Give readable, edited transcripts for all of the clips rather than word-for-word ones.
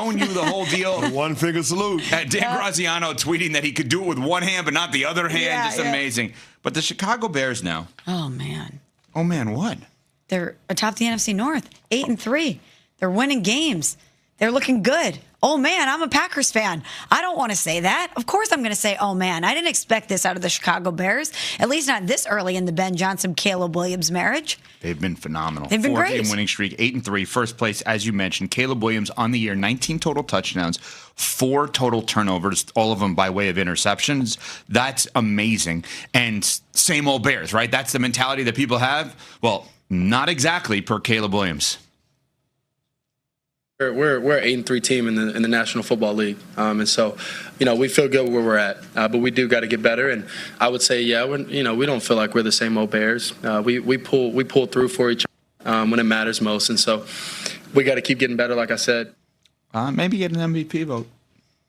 showing you the whole deal. One finger salute. Dan Graziano tweeting that he could do it with one hand but not the other hand. Just amazing. But the Chicago Bears now. Oh, man. Oh, man, what? They're atop the NFC North, 8-3. They're winning games. They're looking good. Oh, man, I'm a Packers fan. I don't want to say that. Of course I'm going to say, oh, man. I didn't expect this out of the Chicago Bears, at least not this early in the Ben Johnson-Caleb Williams marriage. They've been phenomenal. They've been great. 4-game winning streak, 8-3, first place, as you mentioned. Caleb Williams on the year, 19 total touchdowns, 4 total turnovers, all of them by way of interceptions. That's amazing. And same old Bears, right? That's the mentality that people have. Well, not exactly per Caleb Williams. We're an 8-3 team in the National Football League, and so we feel good where we're at, but we do got to get better. And I would say, we don't feel like we're the same old Bears. We pull through for each other when it matters most, and so we got to keep getting better. Like I said, maybe get an MVP vote.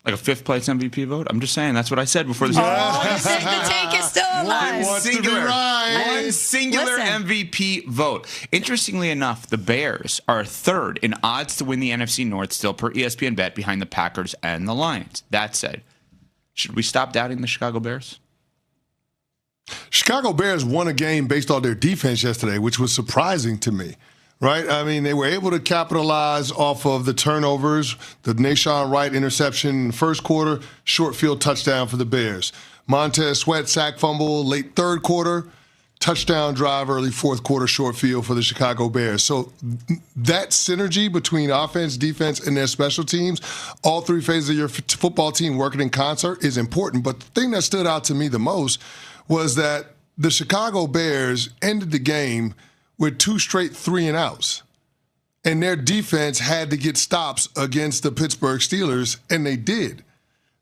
Like a fifth-place MVP vote? I'm just saying. That's what I said before the season. The take is still alive. One singular MVP vote. Interestingly enough, the Bears are third in odds to win the NFC North still per ESPN Bet behind the Packers and the Lions. That said, should we stop doubting the Chicago Bears? Chicago Bears won a game based on their defense yesterday, which was surprising to me. Right? I mean, they were able to capitalize off of the turnovers, the Nashawn Wright interception in the first quarter, short field touchdown for the Bears. Montez Sweat sack fumble late third quarter, touchdown drive early fourth quarter short field for the Chicago Bears. So that synergy between offense, defense, and their special teams, all three phases of your football team working in concert is important. But the thing that stood out to me the most was that the Chicago Bears ended the game with 2 straight 3-and-outs. And their defense had to get stops against the Pittsburgh Steelers, and they did.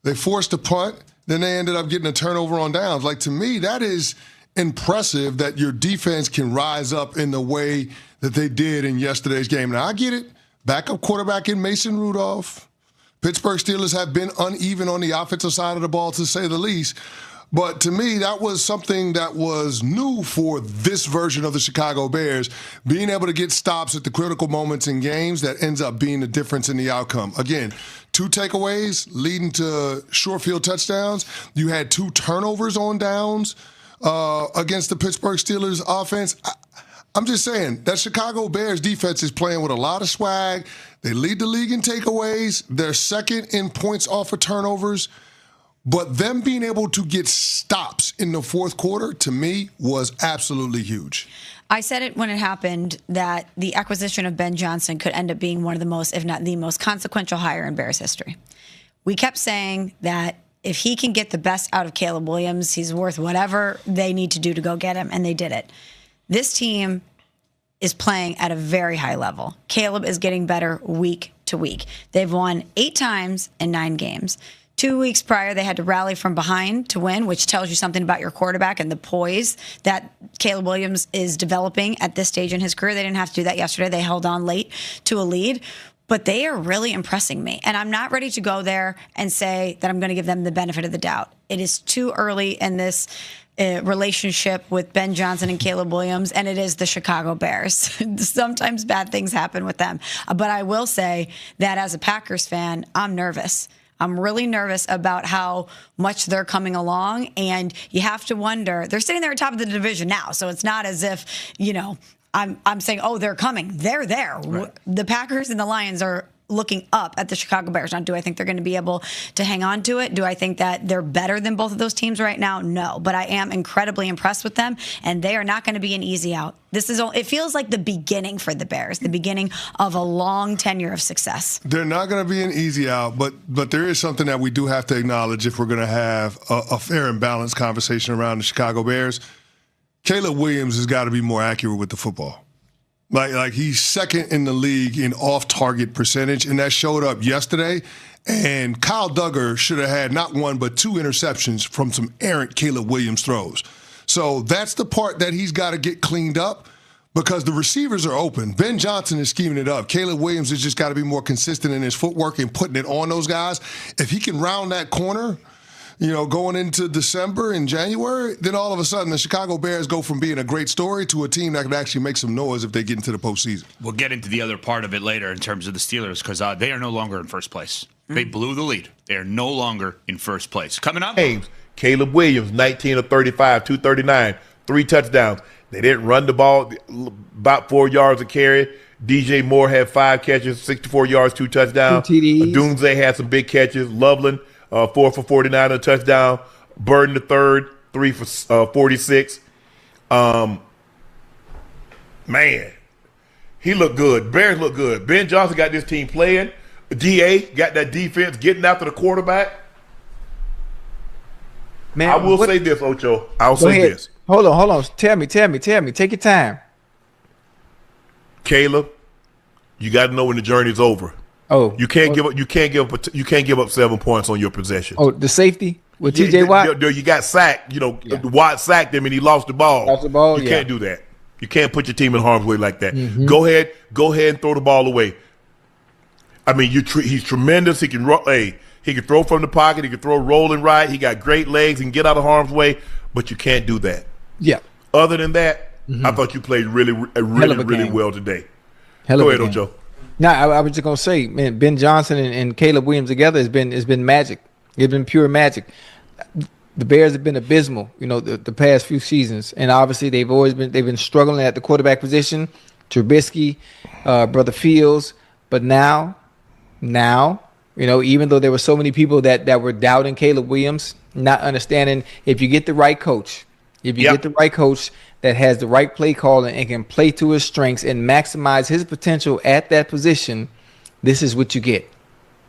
They forced a punt, then they ended up getting a turnover on downs. Like, to me, that is impressive that your defense can rise up in the way that they did in yesterday's game. Now, I get it. Backup quarterback in Mason Rudolph. Pittsburgh Steelers have been uneven on the offensive side of the ball, to say the least. But to me, that was something that was new for this version of the Chicago Bears, being able to get stops at the critical moments in games that ends up being the difference in the outcome. Again, 2 takeaways leading to short field touchdowns. You had 2 turnovers on downs against the Pittsburgh Steelers offense. I'm just saying, that Chicago Bears defense is playing with a lot of swag. They lead the league in takeaways. They're second in points off of turnovers. But them being able to get stops in the fourth quarter, to me, was absolutely huge. I said it when it happened that the acquisition of Ben Johnson could end up being one of the most, if not the most consequential hire in Bears history. We kept saying that if he can get the best out of Caleb Williams, he's worth whatever they need to do to go get him, and they did it. This team is playing at a very high level. Caleb is getting better week to week. They've won 8 times in 9 games. 2 weeks prior, they had to rally from behind to win, which tells you something about your quarterback and the poise that Caleb Williams is developing at this stage in his career. They didn't have to do that yesterday. They held on late to a lead. But they are really impressing me. And I'm not ready to go there and say that I'm going to give them the benefit of the doubt. It is too early in this relationship with Ben Johnson and Caleb Williams, and it is the Chicago Bears. Sometimes bad things happen with them. But I will say that as a Packers fan, I'm nervous. I'm really nervous about how much they're coming along, and you have to wonder. They're sitting there at the top of the division now, so it's not as if, I'm saying, oh, they're coming. They're there. Right. The Packers and the Lions are looking up at the Chicago Bears. Now, do I think they're going to be able to hang on to it? Do I think that they're better than both of those teams right now? No, but I am incredibly impressed with them, and they are not going to be an easy out. It feels like the beginning for the Bears, the beginning of a long tenure of success. They're not going to be an easy out, but there is something that we do have to acknowledge if we're going to have a fair and balanced conversation around the Chicago Bears. Caleb Williams has got to be more accurate with the football. Like he's second in the league in off-target percentage, and that showed up yesterday. And Kyle Duggar should have had not 1 but 2 interceptions from some errant Caleb Williams throws. So that's the part that he's got to get cleaned up because the receivers are open. Ben Johnson is scheming it up. Caleb Williams has just got to be more consistent in his footwork and putting it on those guys. If he can round that corner, going into December and January, then all of a sudden the Chicago Bears go from being a great story to a team that can actually make some noise if they get into the postseason. We'll get into the other part of it later in terms of the Steelers because they are no longer in first place. They blew the lead. They are no longer in first place. Coming up. Games, Caleb Williams, 19 of 35, 239, 3 touchdowns. They didn't run the ball, about 4 yards a carry. DJ Moore had 5 catches, 64 yards, 2 touchdowns. 2 TDs. Dunze had some big catches. Loveland, 4 for 49 and a touchdown. Burden the third, 3 for 46. Man, he looked good. Bears look good. Ben Johnson got this team playing. DA got that defense getting after the quarterback. Man, I will say this, Ocho. I'll Go say ahead. this. Hold on. Tell me. Take your time. Caleb, you got to know when the journey's over. Oh, You can't give up 7 points on your possession. Oh, the safety with TJ Watt. You got sacked. Watt sacked him and he lost the ball. You can't do that. You can't put your team in harm's way like that. Mm-hmm. Go ahead and throw the ball away. I mean, he's tremendous. He can he can throw from the pocket. He can throw rolling right. He got great legs and get out of harm's way. But you can't do that. Yeah. Other than that, I thought you played really game. well today. Hell Go of a ahead, game. Ocho. No, I was just gonna say, man, Ben Johnson and Caleb Williams together has been magic. It's been pure magic. The Bears have been abysmal, the past few seasons, and obviously they've been struggling at the quarterback position. Trubisky, Brother Fields, but now, even though there were so many people that were doubting Caleb Williams, not understanding if you get the right coach, get the right coach that has the right play calling and can play to his strengths and maximize his potential at that position, this is what you get.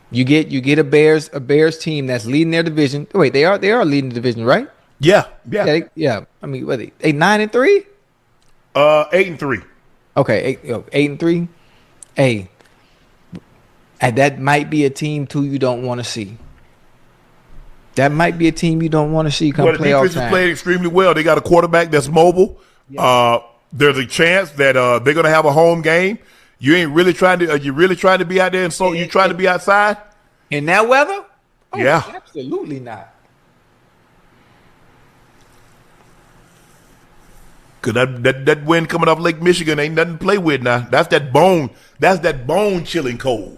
You get a Bears team that's leading their division. Wait, they are leading the division, right? Yeah. I mean, what they 9-3? 8-3. Okay, 8-3. Hey, and that might be a team too you don't want to see. That might be a team you don't want to see come Well, the playoff defense time. is playing extremely well. They got a quarterback that's mobile. Yeah. There's a chance that they're going to have a home game. You ain't really trying to. Are you really trying to be out there? And so you trying to be outside? In that weather? Oh, Yeah. Absolutely not. Cause that wind coming off Lake Michigan ain't nothing to play with now. That's that bone. That's that bone chilling cold.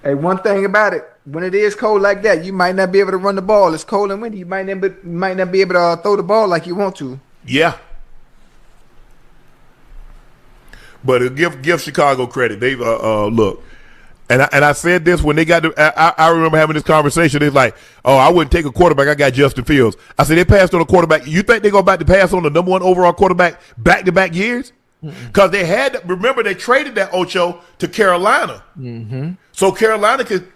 Hey, one thing about it, when it is cold like that, you might not be able to run the ball. It's cold and windy. You might not be able to throw the ball like you want to. Yeah. But give Chicago credit. They've look, and I said this when they got to. I remember having this conversation. It's like, oh, I wouldn't take a quarterback. I got Justin Fields. I said they passed on a quarterback. You think they're going back to pass on the number 1 overall quarterback back-to-back years? Because they had. Remember, they traded that Ocho to Carolina, so Carolina could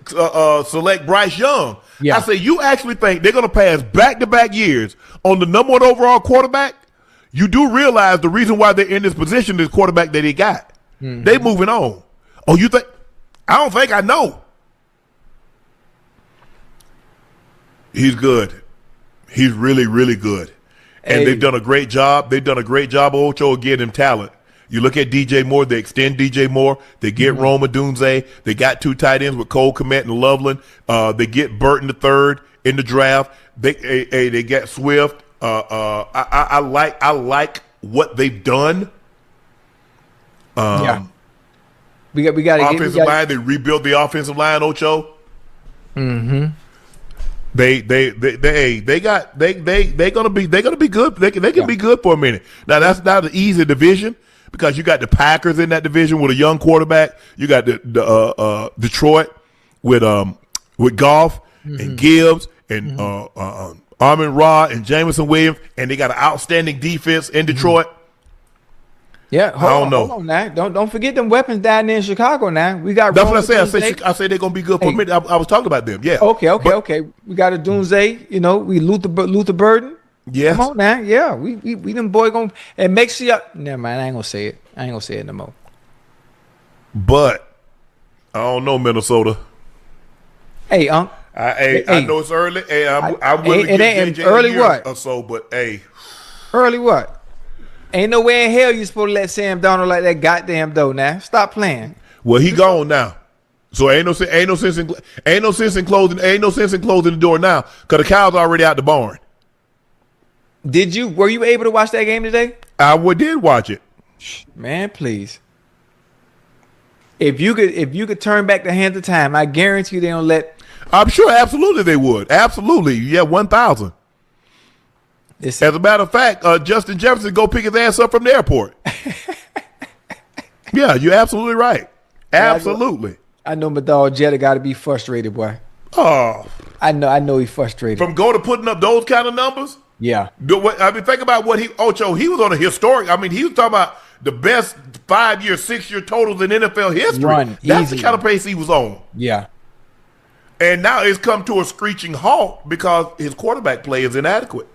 select Bryce Young. Yeah. I said, you actually think they're going to pass back-to-back years on the number 1 overall quarterback? You do realize the reason why they're in this position is quarterback that they got. They moving on. Oh, you think? I don't think I know. He's good. He's really, really good. And they've done a great job. They've done a great job, Ocho, of getting him talent. You look at DJ Moore, they extend DJ Moore. They get Roma Dunze. They got 2 tight ends with Cole Kmet and Loveland. They get Burton the third in the draft. They got Swift. I like what they've done. Yeah. We got to offensive line. They rebuilt the offensive line, Ocho. They're gonna be good. They can be good for a minute. Now that's not an easy division because you got the Packers in that division with a young quarterback. You got the Detroit with Goff and Gibbs and Amon-Ra and Jameson Williams, and they got an outstanding defense in Detroit. Yeah, hold on now. Don't forget them weapons down there in Chicago now. We got. That's what I said. I said they're gonna be good for a minute. I was talking about them. Yeah. Okay. We got a Dunze. We Luther Burden. Yes. Come on now. Yeah, we them boy gonna and make sure. Never mind. I ain't gonna say it. I ain't gonna say it no more. But I don't know Minnesota. Hey, I know it's early. Hey, I'm willing to give JJ early a year what? or so, but hey. Early what? Ain't no way in hell you supposed to let Sam Darnold like that goddamn though now. Stop playing. Well, he gone now. So ain't no sense in closing the door now because the cow's already out the barn. Were you able to watch that game today? I did watch it. Man, please. If you could turn back the hands of time, I guarantee you they don't let. I'm sure, absolutely they would. Absolutely, yeah, 1,000. As a matter of fact, Justin Jefferson go pick his ass up from the airport. Yeah, you're absolutely right. Absolutely. I know my dog Jetta got to be frustrated, boy. Oh, I know he's frustrated from go to putting up those kind of numbers. Yeah. I mean, think about what Ocho. He was on a historic. I mean, he was talking about the best 5-year, 6-year totals in NFL history. That's the kind of pace he was on. Yeah. And now it's come to a screeching halt because his quarterback play is inadequate.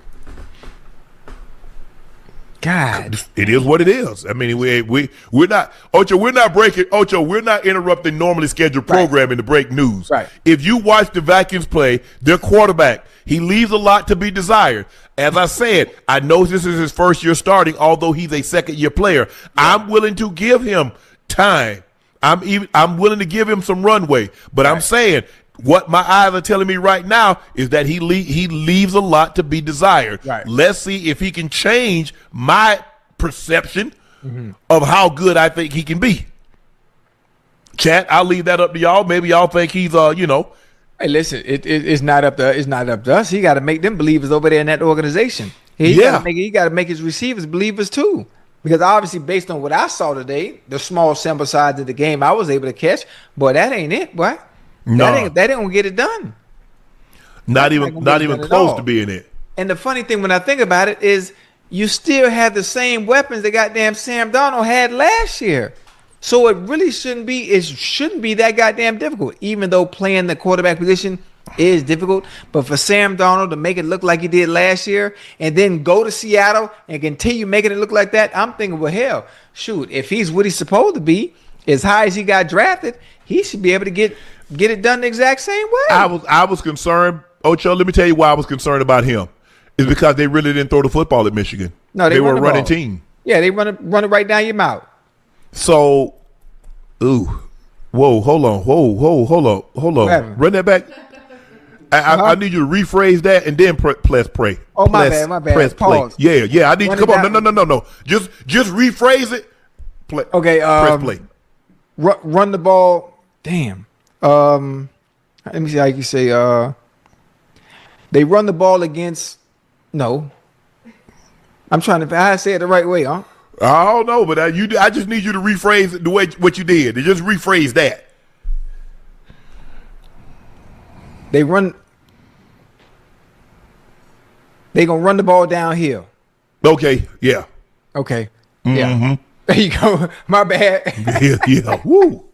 God, it is what it is. I mean, we're not Ocho. We're not breaking Ocho. We're not interrupting normally scheduled programming to break news. Right. If you watch the Vikings play, their quarterback, he leaves a lot to be desired. As I said, I know this is his first year starting, although he's a second-year player. Yeah. I'm willing to give him time. I'm willing to give him some runway. But I'm saying what my eyes are telling me right now is that he leaves a lot to be desired. Right. Let's see if he can change my perception of how good I think he can be. Chat, I'll leave that up to y'all. Maybe y'all think he's Hey, listen, it's not up to us. He got to make them believers over there in that organization. He got to make his receivers believers too. Because obviously, based on what I saw today, the small sample size of the game I was able to catch, boy, that ain't it, boy. No. That ain't gonna get it done. Not even close to being it. And the funny thing when I think about it is you still have the same weapons that goddamn Sam Darnold had last year. So it really shouldn't be that goddamn difficult, even though playing the quarterback position is difficult. But for Sam Darnold to make it look like he did last year and then go to Seattle and continue making it look like that, I'm thinking, well, hell, shoot, if he's what he's supposed to be, as high as he got drafted, he should be able to get it done the exact same way. I was concerned, Ocho. Let me tell you why I was concerned about him. It's because they really didn't throw the football at Michigan. No, they were a running team. Yeah, they run it right down your mouth. So, hold on. Run that back. I need you to rephrase that and then press play. Oh, my bad. Press Pause. play. Yeah. I need. Come on. No. Just rephrase it. Play. Okay. Press play. Run the ball. Damn. Let me see how you can say. They run the ball against. No. I'm trying to. I say it the right way, huh? I don't know, but I just need you to rephrase it the way what you did. Just rephrase that. They gonna run the ball downhill. Okay. Yeah. Okay. Yeah. There you go. My bad. Yeah. Woo.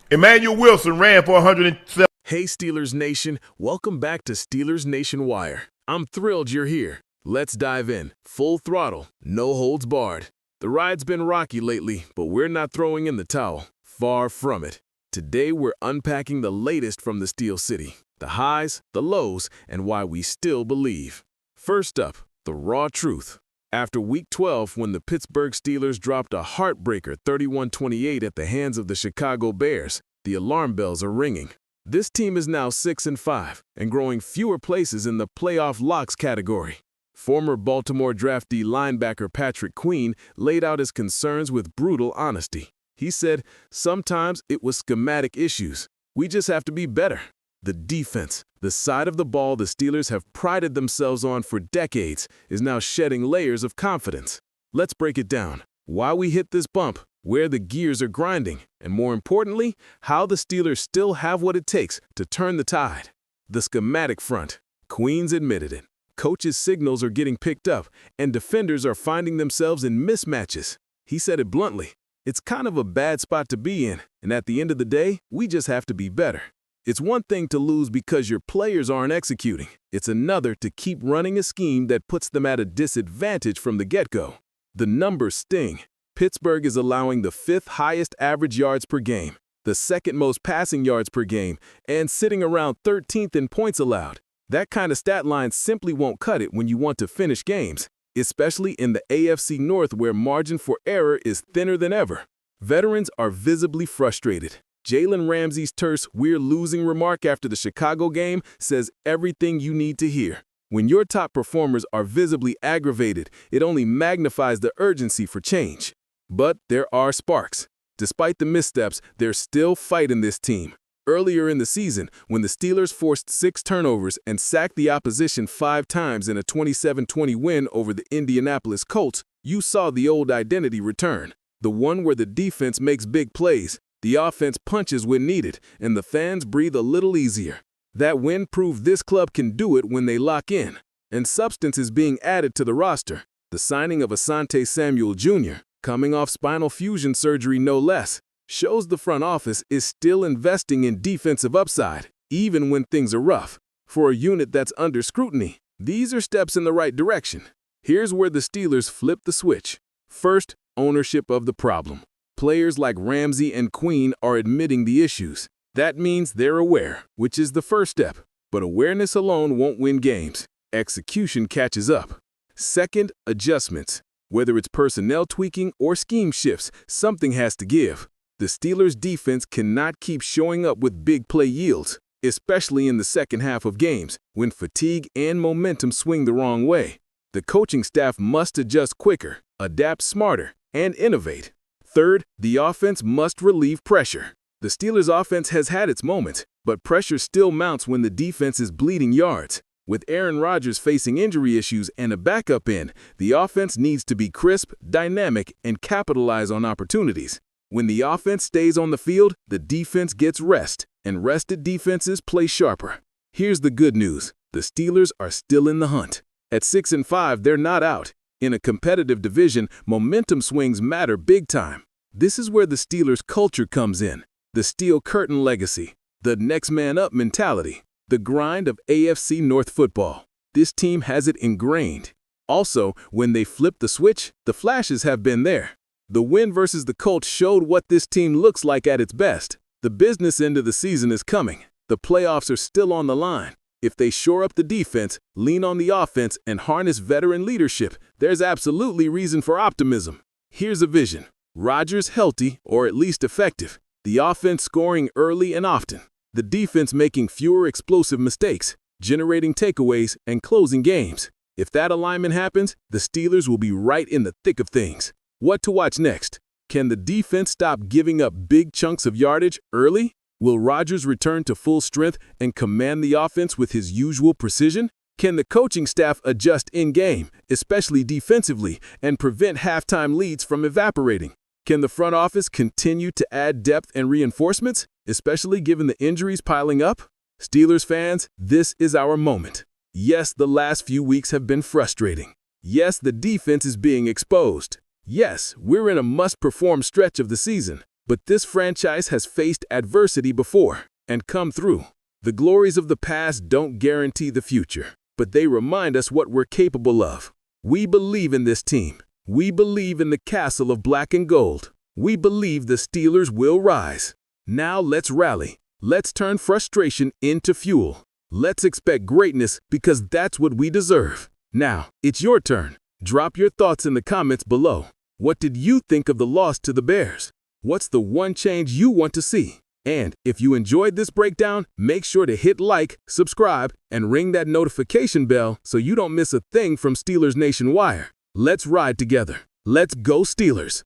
Emmanuel Wilson ran for 107. Hey, Steelers Nation. Welcome back to Steelers Nation Wire. I'm thrilled you're here. Let's dive in. Full throttle, no holds barred. The ride's been rocky lately, but we're not throwing in the towel. Far from it. Today, we're unpacking the latest from the Steel City. The highs, the lows, and why we still believe. First up, the raw truth. After Week 12, when the Pittsburgh Steelers dropped a heartbreaker 31-28 at the hands of the Chicago Bears, the alarm bells are ringing. This team is now 6-5 and growing fewer places in the playoff locks category. Former Baltimore draftee linebacker Patrick Queen laid out his concerns with brutal honesty. He said, sometimes it was schematic issues. We just have to be better. The defense, the side of the ball the Steelers have prided themselves on for decades, is now shedding layers of confidence. Let's break it down. Why we hit this bump, where the gears are grinding, and more importantly, how the Steelers still have what it takes to turn the tide. The schematic front. Queen's admitted it. Coaches' signals are getting picked up, and defenders are finding themselves in mismatches. He said it bluntly. It's kind of a bad spot to be in, and at the end of the day, we just have to be better. It's one thing to lose because your players aren't executing. It's another to keep running a scheme that puts them at a disadvantage from the get-go. The numbers sting. Pittsburgh is allowing the 5th highest average yards per game, the 2nd most passing yards per game, and sitting around 13th in points allowed. That kind of stat line simply won't cut it when you want to finish games, especially in the AFC North where margin for error is thinner than ever. Veterans are visibly frustrated. Jalen Ramsey's terse "we're losing" remark after the Chicago game says everything you need to hear. When your top performers are visibly aggravated, it only magnifies the urgency for change. But there are sparks. Despite the missteps, there's still fight in this team. Earlier in the season, when the Steelers forced 6 turnovers and sacked the opposition 5 times in a 27-20 win over the Indianapolis Colts, you saw the old identity return. The one where the defense makes big plays, the offense punches when needed, and the fans breathe a little easier. That win proved this club can do it when they lock in. And substance is being added to the roster. The signing of Asante Samuel Jr., coming off spinal fusion surgery no less, shows the front office is still investing in defensive upside, even when things are rough. For a unit that's under scrutiny, these are steps in the right direction. Here's where the Steelers flip the switch. First, ownership of the problem. Players like Ramsey and Queen are admitting the issues. That means they're aware, which is the first step. But awareness alone won't win games. Execution catches up. Second, adjustments. Whether it's personnel tweaking or scheme shifts, something has to give. The Steelers' defense cannot keep showing up with big play yields, especially in the second half of games, when fatigue and momentum swing the wrong way. The coaching staff must adjust quicker, adapt smarter, and innovate. Third, the offense must relieve pressure. The Steelers' offense has had its moments, but pressure still mounts when the defense is bleeding yards. With Aaron Rodgers facing injury issues and a backup in, the offense needs to be crisp, dynamic, and capitalize on opportunities. When the offense stays on the field, the defense gets rest, and rested defenses play sharper. Here's the good news. The Steelers are still in the hunt. At 6-5, they're not out. In a competitive division, momentum swings matter big time. This is where the Steelers' culture comes in. The Steel Curtain legacy, the next man up mentality, the grind of AFC North football. This team has it ingrained. Also, when they flip the switch, the flashes have been there. The win versus the Colts showed what this team looks like at its best. The business end of the season is coming. The playoffs are still on the line. If they shore up the defense, lean on the offense, and harness veteran leadership, there's absolutely reason for optimism. Here's a vision. Rodgers healthy, or at least effective. The offense scoring early and often. The defense making fewer explosive mistakes, generating takeaways, and closing games. If that alignment happens, the Steelers will be right in the thick of things. What to watch next? Can the defense stop giving up big chunks of yardage early? Will Rodgers return to full strength and command the offense with his usual precision? Can the coaching staff adjust in-game, especially defensively, and prevent halftime leads from evaporating? Can the front office continue to add depth and reinforcements, especially given the injuries piling up? Steelers fans, this is our moment. Yes, the last few weeks have been frustrating. Yes, the defense is being exposed. Yes, we're in a must-perform stretch of the season. But this franchise has faced adversity before and come through. The glories of the past don't guarantee the future, but they remind us what we're capable of. We believe in this team. We believe in the castle of black and gold. We believe the Steelers will rise. Now let's rally. Let's turn frustration into fuel. Let's expect greatness because that's what we deserve. Now, it's your turn. Drop your thoughts in the comments below. What did you think of the loss to the Bears? What's the one change you want to see? And if you enjoyed this breakdown, make sure to hit like, subscribe, and ring that notification bell so you don't miss a thing from Steelers Nation Wire. Let's ride together. Let's go Steelers.